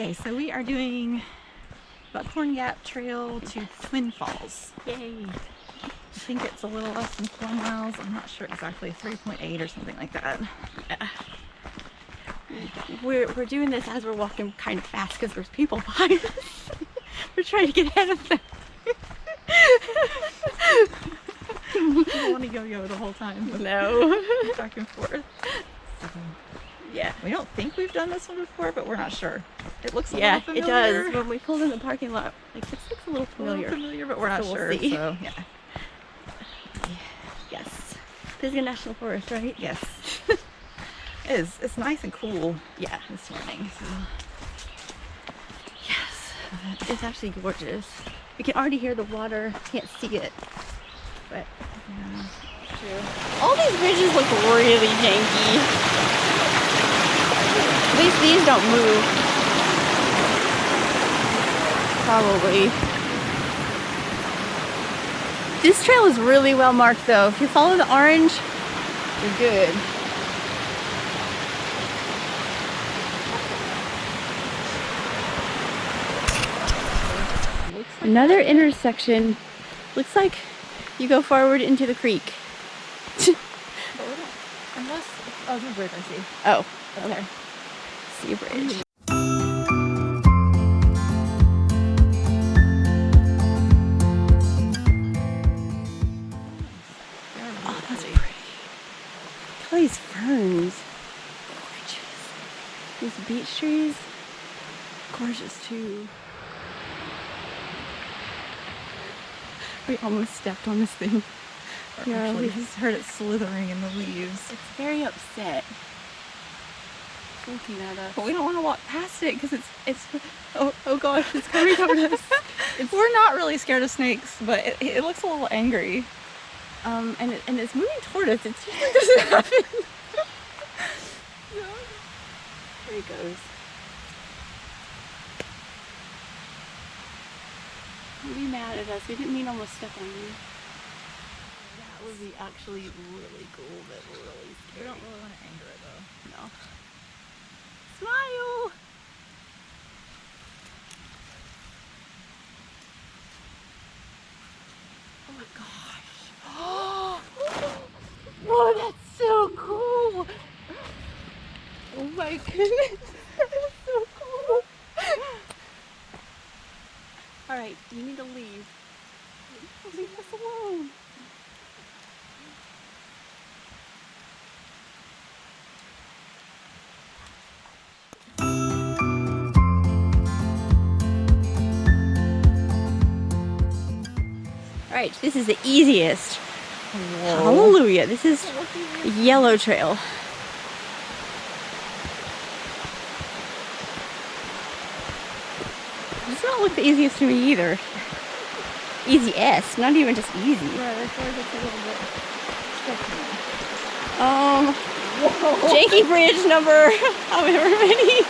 Okay, so we are doing Buckhorn Gap Trail to Twin Falls. Yay! I think it's a little less than 4 miles. I'm not sure exactly, 3.8 or something like that. Yeah. We're doing this as we're walking kind of fast because there's people behind us. We're trying to get ahead of them. You don't want to yo-yo the whole time. No. Back and forth. So, Yeah. we don't think we've done this one before, but we're not sure. It looks a Yeah, little familiar. it does. When we pulled in the parking lot, like this looks a little familiar. But we're not So we'll sure. see. So yeah. Yes. Pisgah National Forest, right? Yes. It is. It's nice and cool. Yeah. This morning. So. Yes. It's actually gorgeous. You can already hear the water. Can't see it, but Yeah. true. All these bridges look really janky. At least these don't move. Probably. This trail is really well marked though. If you follow the orange, you're good. Another intersection. Looks like you go forward into the creek. Unless, oh, there's a bridge I see. Oh, Okay. okay. See a bridge. Oh, that's pretty. Look at all these ferns. Gorgeous. These beech trees. Gorgeous too. We almost stepped on this thing. Or Yeah, actually, we- just heard it slithering in the leaves. It's very upset. Looking at us. But we don't want to walk past it because it's. Oh gosh, it's coming toward us. We're not really scared of snakes, but it looks a little angry. And it's moving toward us. It usually doesn't happen. There he goes. Don't be mad at us. We didn't mean almost step on you. That would be actually really cool, but really We scary. don't really want to anger it though. No. Smile! Oh my gosh. Oh, that's so cool. Oh my goodness. That's so cool. Alright, you need to leave. Leave us alone. Alright, this is the easiest. Hallelujah. This is Yellow Trail. This does not look the easiest to me either. Easy-est, not even just easy. Right, I feel like it's a little bit sketchy. Whoa. Janky bridge number however many.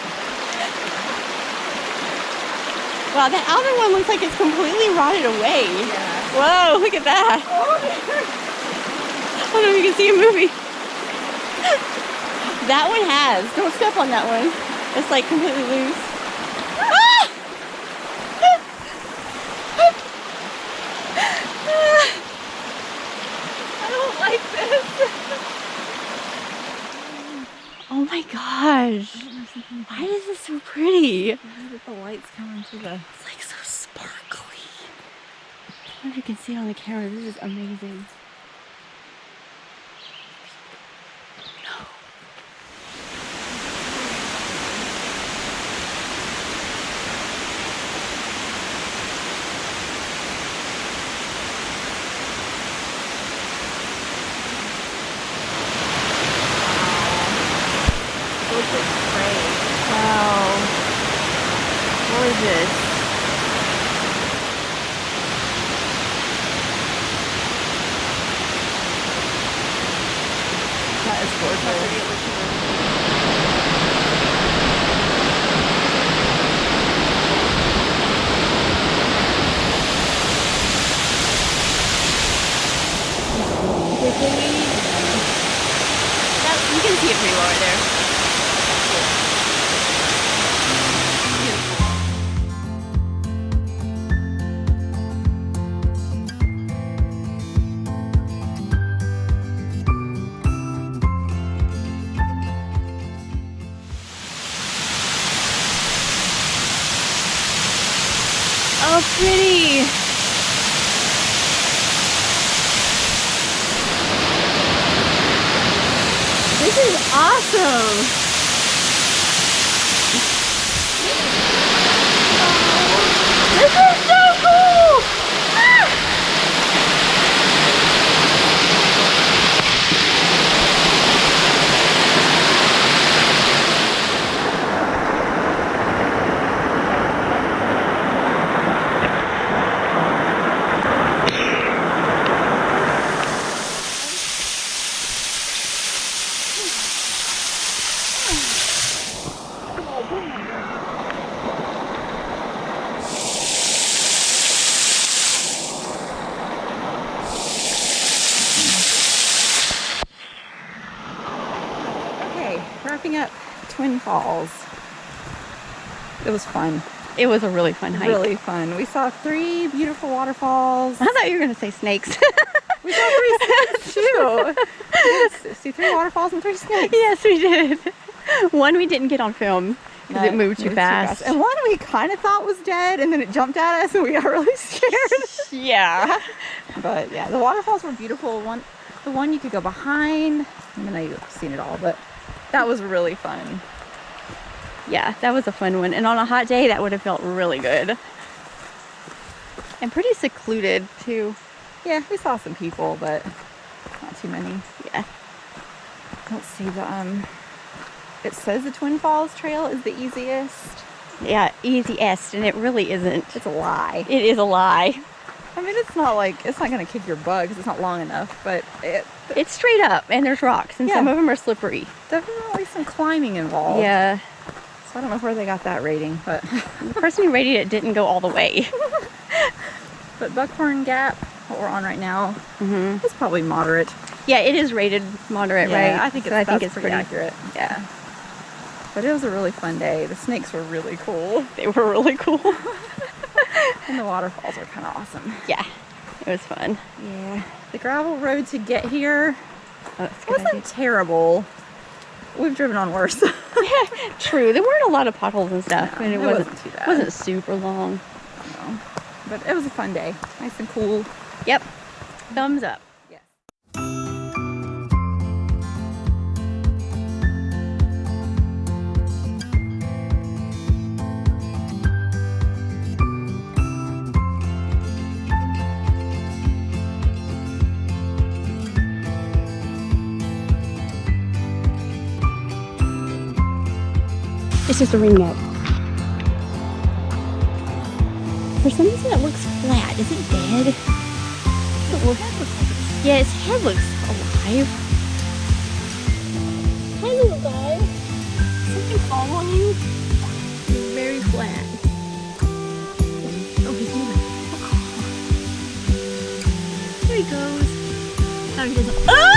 Wow, that outer one looks like it's completely rotted away. Yeah. Whoa, look at that. I don't know if you can see a movie. That one has. Don't step on that one. It's like completely loose. Ah! I don't like this. Oh my gosh. Why is this so pretty? The lights coming to the. It's like so sparkly. I don't know if you can see it on the camera. This is amazing. No. Look at spray. Wow. Gorgeous. Oh, pretty. This is awesome. This is so cool. Ah! Okay, wrapping up Twin Falls. It was fun. It was a really fun hike. Really fun. We saw 3 beautiful waterfalls. I thought you were going to say snakes. We saw 3 snakes too. Yes, see 3 waterfalls and 3 snakes. Yes, we did. One we didn't get on film because it moved too fast. And one we kind of thought was dead, and then it jumped at us, and we got really scared. Yeah. But yeah, the waterfalls were beautiful. The one you could go behind. I mean, I've seen it all, but that was really fun. Yeah, that was a fun one. And on a hot day, that would have felt really good. And pretty secluded too. Yeah, we saw some people, but not too many. Yeah. Let's see, it says the Twin Falls Trail is the easiest. Yeah, easiest, and it really isn't. It's a lie. It is a lie. I mean, it's not going to kick your butt because it's not long enough, but It's straight up, and there's rocks, and some Yeah. of them are slippery. definitely some climbing involved. Yeah. So I don't know where they got that rating, but The person who rated it didn't go all the way. but Buckhorn Gap, what we're on right now, Mm-hmm. is probably moderate. Yeah, it is rated moderate, right? I think So I think that's it's pretty accurate. Yeah. But it was a really fun day. The snakes were really cool, They were really cool. and the waterfalls were kind of awesome. Yeah, it was fun. Yeah, the gravel road to get here Oh, that's a good wasn't terrible. We've driven on worse. idea. True, there weren't a lot of potholes and stuff, No, and it it wasn't wasn't too bad. wasn't super long. No. But it was a fun day. Nice and cool. Yep, thumbs up. Yes. It's just a ring neck. For some reason, it looks flat. Is it dead? Yeah, its head looks alive. Hi, little guy. Something fall on you? It's very flat. Oh, he's moving. There he goes. Now he doesn't. Oh!